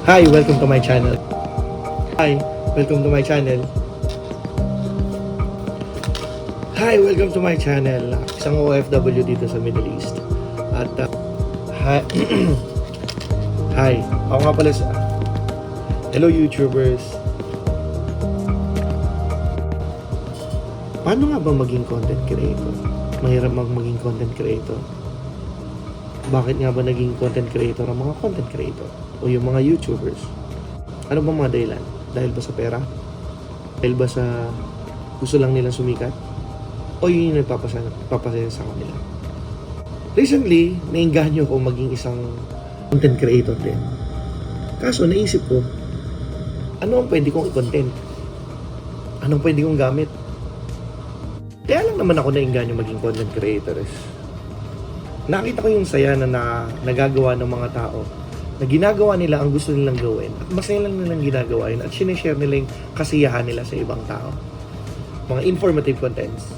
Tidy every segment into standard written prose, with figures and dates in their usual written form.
Hi, welcome to my channel. Hi, welcome to my channel. Hi, welcome to my channel. Isang OFW dito sa Middle East. At hi, hi. Ako nga pala sa hello YouTubers. Paano nga ba maging content creator? Mahirap maging content creator. Bakit nga ba naging content creator ang mga content creator o yung mga YouTubers? Ano ba mga dahilan? Dahil ba sa pera? Dahil ba sa gusto lang nilang sumikat? O yun yung nagpapasaya sa kanila? Recently, nainganyo ko maging isang content creator din. Kaso naisip ko, ano ang pwede kong i-content? Anong pwede kong gamit? Kaya lang naman ako nainganyo maging content creator. Nakita ko yung saya na nagagawa ng mga tao, na ginagawa nila ang gusto nilang gawin at masaya lang nilang ginagawa yun at sinishare nila yung kasiyahan nila sa ibang tao. Mga informative contents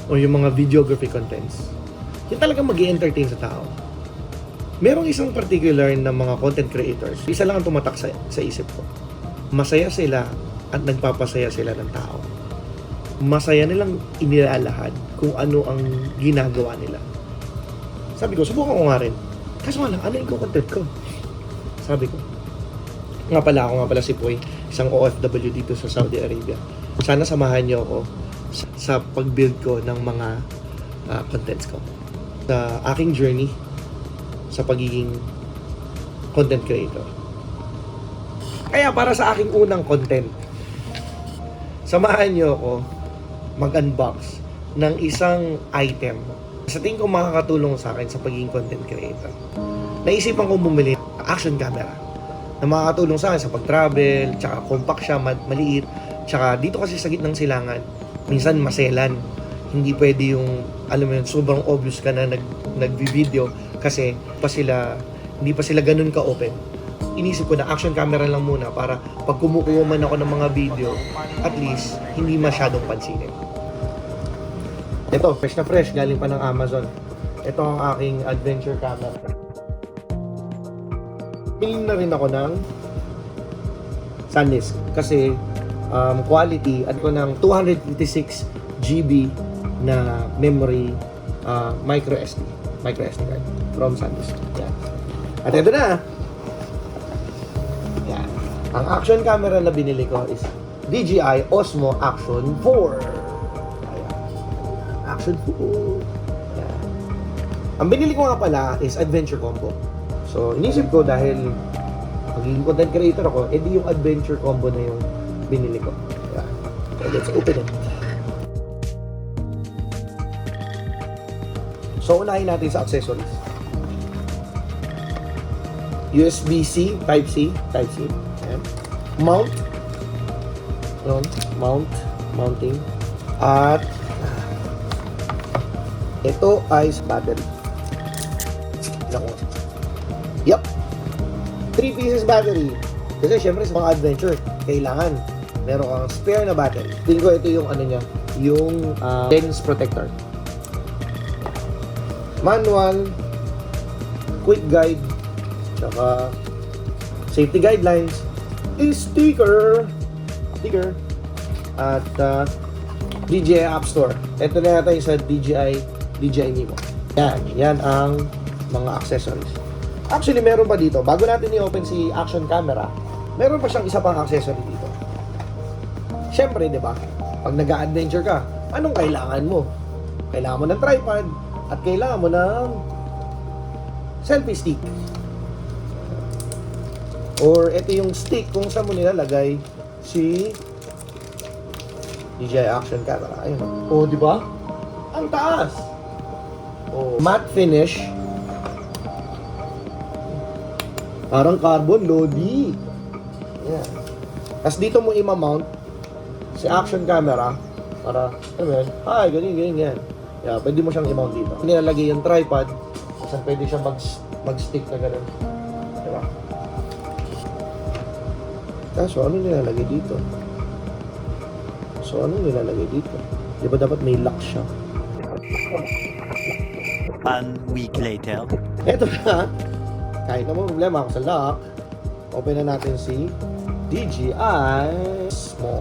o yung mga videography contents, yung talagang mag-i-entertain sa tao. Merong isang particular na mga content creators, isa lang ang tumatak sa isip ko. Masaya sila at nagpapasaya sila ng tao. Masaya nilang inilalahad kung ano ang ginagawa nila. Sabi ko, subukan ko nga rin. Kaso nga lang, ano yung content ko? Sabi ko. Ako nga pala si Poy, isang OFW dito sa Saudi Arabia. Sana samahan niyo ako sa pag-build ko ng mga contents ko. Sa aking journey sa pagiging content creator. Kaya para sa aking unang content, samahan niyo ako mag-unbox ng isang item sa tingin ko makakatulong sa akin sa pagiging content creator. Naisipan kong bumili ng action camera na makakatulong sa akin sa pag-travel, tsaka compact siya, maliit, tsaka dito kasi sa gitnang silangan, minsan maselan. Hindi pwede yung, alam mo yun, sobrang obvious ka na nag-video kasi hindi pa sila ganun ka-open. Inisip ko na action camera lang muna para pag kumukuha man ako ng mga video, at least hindi masyadong pansinin. Ito, fresh na fresh, galing pa ng Amazon. Ito ang aking adventure camera. Pili na rin ako ng SanDisk kasi quality at ko ng 256 GB na memory micro SD card from SanDisk. Yan. At ito na. Yan. Ang action camera na binili ko is DJI Osmo Action 4. Action 4. Yan. Ang binili ko nga pala is adventure combo. So, inisip ko dahil magiging content creator ako, edi yung adventure combo na yung binili ko. Yan. So, let's open it. So, unahin natin sa accessories. USB-C, Type-C. Ayan. Mounting. At ito ay battery. Yup. 3 pieces battery. Kasi syempre sa mga adventure, kailangan meron kang spare na battery. Tingin ko ito yung ano niya, yung lens protector. Manual, quick guide, tsaka safety guidelines, sticker, at DJI App Store. Ito na yata yung sa DJI Nemo. Yan ang mga accessories. Actually, meron pa dito. Bago natin i-open si action camera, meron pa siyang isa pang accessory dito. Siyempre, di ba? Pag nag-a-adventure ka, anong kailangan mo? Kailangan mo ng tripod at kailangan mo ng selfie stick. Or ito yung stick kung saan mo nilalagay si DJI Action Camera. Ayun. Oh, di ba? Ang taas. Oh, matte finish. Parang carbon lodi. Yan. Tapos dito mo i-mount si action camera para, alam mo ganyan. Yeah, pwede mo siyang i-mount dito. Nilalagay yung tripod, kasi pwede siyang mag-stick na gano'n. Diba? Kaso, ano nilalagay dito? Di ba dapat may lock siya? 1 week later. Eto na. Kahit naman problema ako sa lock. open na natin si DJI Osmo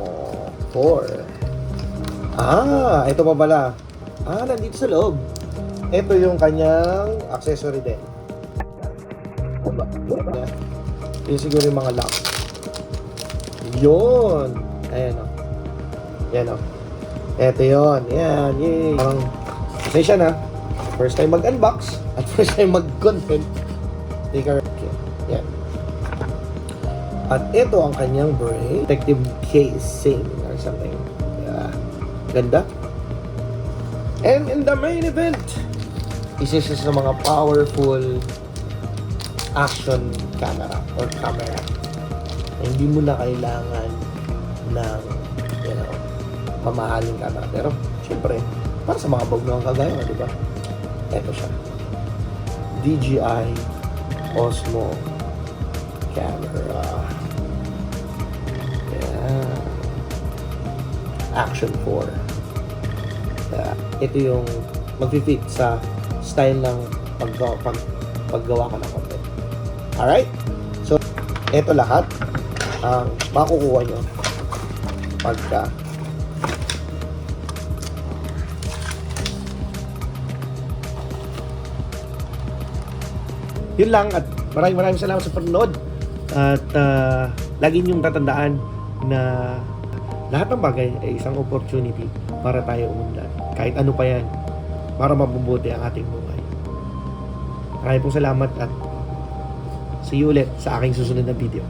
4. Ito pa pala. Nandito sa loob. Ito yung kanyang accessory din. Yun siguro yung mga lock. Yun. Ayan o. Yan o. Ito yun. Yan. Yay. Parang, pasensya na. First time mag-unbox at first time mag-content. Okay. Yan. At ito ang kanyang brake. Protective casing or something. Yeah. Ganda. And in the main event, isa siya sa mga powerful action camera or camera. Hindi mo na kailangan ng mamahaling camera. Pero, syempre, para sa mga bagong kagaya, di ba? Ito siya. DJI Osmo camera. Yeah. Action 4. Ito yung mag-fit sa style ng paggawa ka ng content. Alright? So, ito lahat ang makukuha nyo pagka yun lang, at maraming salamat sa panonood. At lagi niyong tatandaan na lahat ng bagay ay isang opportunity para tayo umunlad. Kahit ano pa yan, para mabubuti ang ating buhay. Maraming pong salamat at see you ulit sa aking susunod na video.